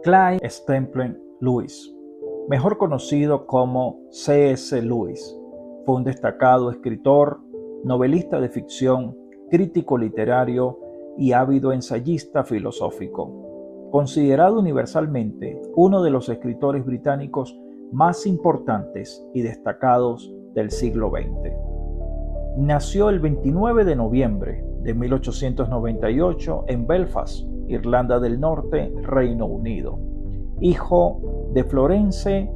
Clyde Stephen Lewis, mejor conocido como C.S. Lewis, fue un destacado escritor, novelista de ficción, crítico literario y ávido ensayista filosófico, considerado universalmente uno de los escritores británicos más importantes y destacados del siglo XX. Nació el 29 de noviembre de 1898 en Belfast, Irlanda del Norte, Reino Unido, hijo de Florence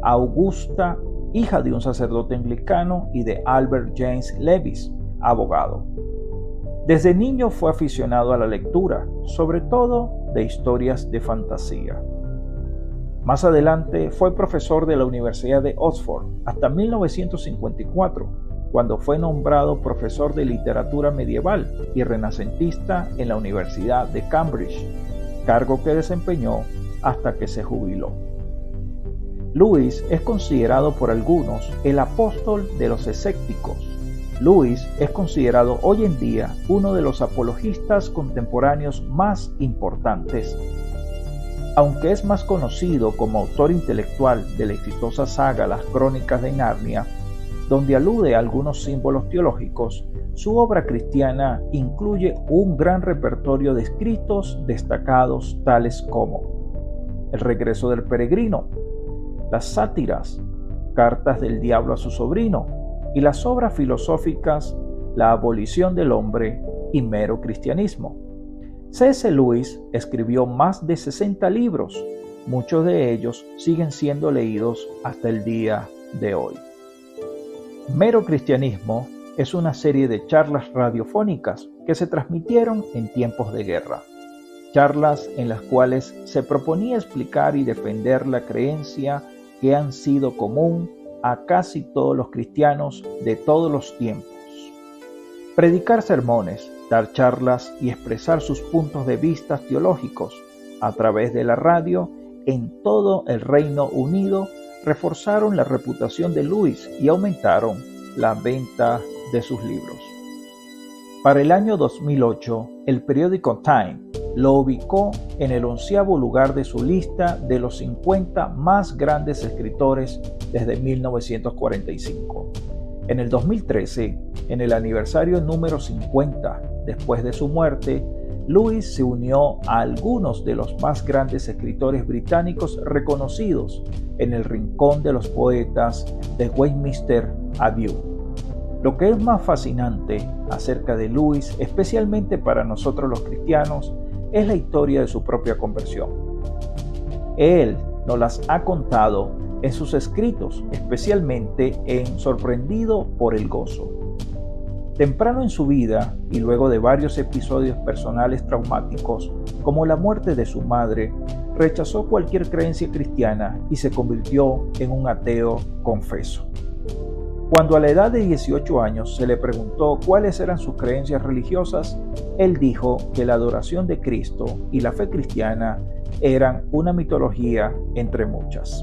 Augusta, hija de un sacerdote anglicano, y de Albert James Lewis, abogado. Desde niño fue aficionado a la lectura, sobre todo de historias de fantasía. Más adelante fue profesor de la Universidad de Oxford hasta 1954, cuando fue nombrado profesor de literatura medieval y renacentista en la Universidad de Cambridge, cargo que desempeñó hasta que se jubiló. Lewis es considerado por algunos el apóstol de los escépticos. Lewis es considerado hoy en día uno de los apologistas contemporáneos más importantes. Aunque es más conocido como autor intelectual de la exitosa saga Las Crónicas de Narnia, donde alude a algunos símbolos teológicos, su obra cristiana incluye un gran repertorio de escritos destacados tales como El regreso del peregrino, las sátiras, Cartas del diablo a su sobrino, y las obras filosóficas La abolición del hombre y Mero cristianismo. C.S. Lewis escribió más de 60 libros, muchos de ellos siguen siendo leídos hasta el día de hoy. Mero cristianismo es una serie de charlas radiofónicas que se transmitieron en tiempos de guerra. Charlas en las cuales se proponía explicar y defender la creencia que han sido común a casi todos los cristianos de todos los tiempos. Predicar sermones, dar charlas y expresar sus puntos de vista teológicos a través de la radio en todo el Reino Unido reforzaron la reputación de Lewis y aumentaron la venta de sus libros. Para el año 2008, el periódico Time lo ubicó en el 11º lugar de su lista de los 50 más grandes escritores desde 1945. En el 2013, en el aniversario número 50 después de su muerte, Lewis se unió a algunos de los más grandes escritores británicos reconocidos en el Rincón de los Poetas de Westminster Abbey. Lo que es más fascinante acerca de Lewis, especialmente para nosotros los cristianos, es la historia de su propia conversión. Él nos las ha contado en sus escritos, especialmente en Sorprendido por el Gozo. Temprano en su vida y luego de varios episodios personales traumáticos, como la muerte de su madre, rechazó cualquier creencia cristiana y se convirtió en un ateo confeso. Cuando a la edad de 18 años se le preguntó cuáles eran sus creencias religiosas, él dijo que la adoración de Cristo y la fe cristiana eran una mitología entre muchas.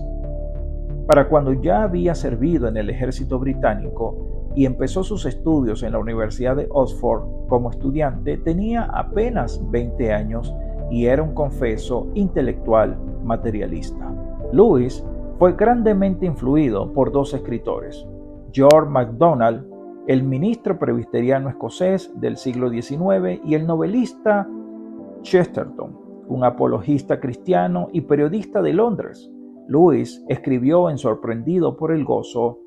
Para cuando ya había servido en el ejército británico y empezó sus estudios en la Universidad de Oxford como estudiante, tenía apenas 20 años y era un confeso intelectual materialista. Lewis fue grandemente influido por dos escritores: George MacDonald, el ministro presbiteriano escocés del siglo XIX, y el novelista Chesterton, un apologista cristiano y periodista de Londres. Lewis escribió en Sorprendido por el Gozo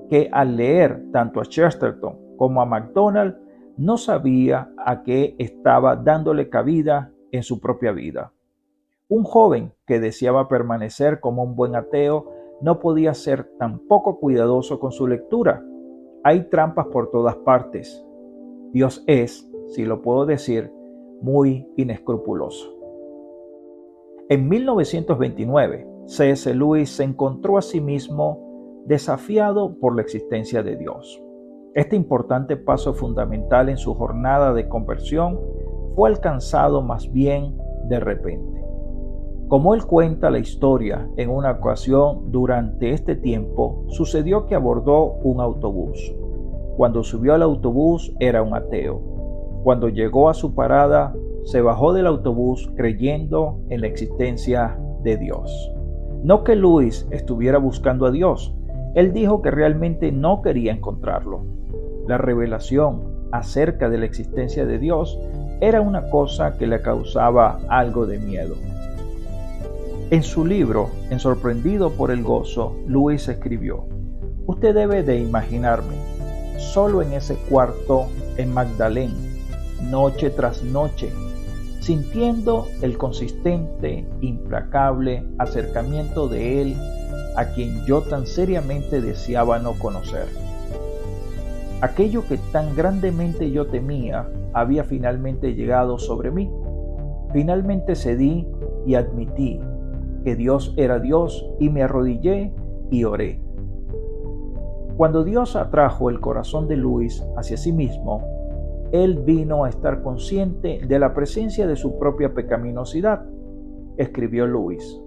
que al leer tanto a Chesterton como a MacDonald no sabía a qué estaba dándole cabida en su propia vida. Un joven que deseaba permanecer como un buen ateo no podía ser tan poco cuidadoso con su lectura. Hay trampas por todas partes. Dios es, si lo puedo decir, muy inescrupuloso. En 1929, C.S. Lewis se encontró a sí mismo desafiado por la existencia de Dios. Este importante paso fundamental en su jornada de conversión fue alcanzado más bien de repente. Como él cuenta la historia, en una ocasión durante este tiempo sucedió que abordó un autobús. Cuando subió al autobús era un ateo. Cuando llegó a su parada, se bajó del autobús creyendo en la existencia de Dios. No que Luis estuviera buscando a Dios, él dijo que realmente no quería encontrarlo. La revelación acerca de la existencia de Dios era una cosa que le causaba algo de miedo. En su libro, En Sorprendido por el Gozo, Luis escribió: usted debe de imaginarme, solo en ese cuarto en Magdalén, noche tras noche, sintiendo el consistente, implacable acercamiento de Él, a quien yo tan seriamente deseaba no conocer. Aquello que tan grandemente yo temía había finalmente llegado sobre mí. Finalmente cedí y admití que Dios era Dios y me arrodillé y oré. Cuando Dios atrajo el corazón de Luis hacia sí mismo, él vino a estar consciente de la presencia de su propia pecaminosidad. Escribió Luis: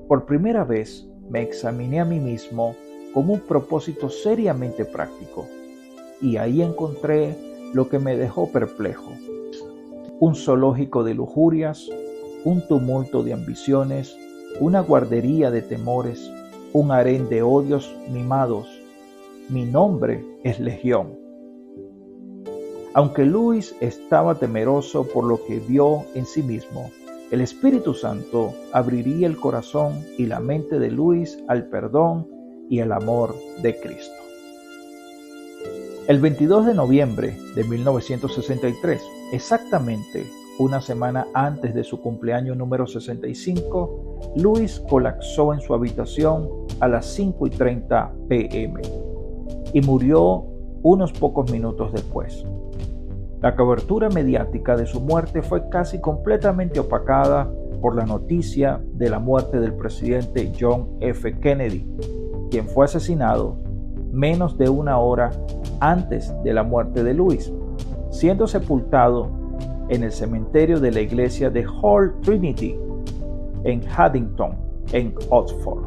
por primera vez me examiné a mí mismo con un propósito seriamente práctico, y ahí encontré lo que me dejó perplejo: un zoológico de lujurias, un tumulto de ambiciones, una guardería de temores, un harén de odios mimados. Mi nombre es Legión. Aunque Luis estaba temeroso por lo que vio en sí mismo, el Espíritu Santo abriría el corazón y la mente de Luis al perdón y el amor de Cristo. El 22 de noviembre de 1963, exactamente una semana antes de su cumpleaños número 65, Luis colapsó en su habitación a las 5:30 p.m. y murió unos pocos minutos después. La cobertura mediática de su muerte fue casi completamente opacada por la noticia de la muerte del presidente John F. Kennedy, quien fue asesinado menos de una hora antes de la muerte de Luis, siendo sepultado en el cementerio de la iglesia de Holy Trinity en Haddington, en Oxford.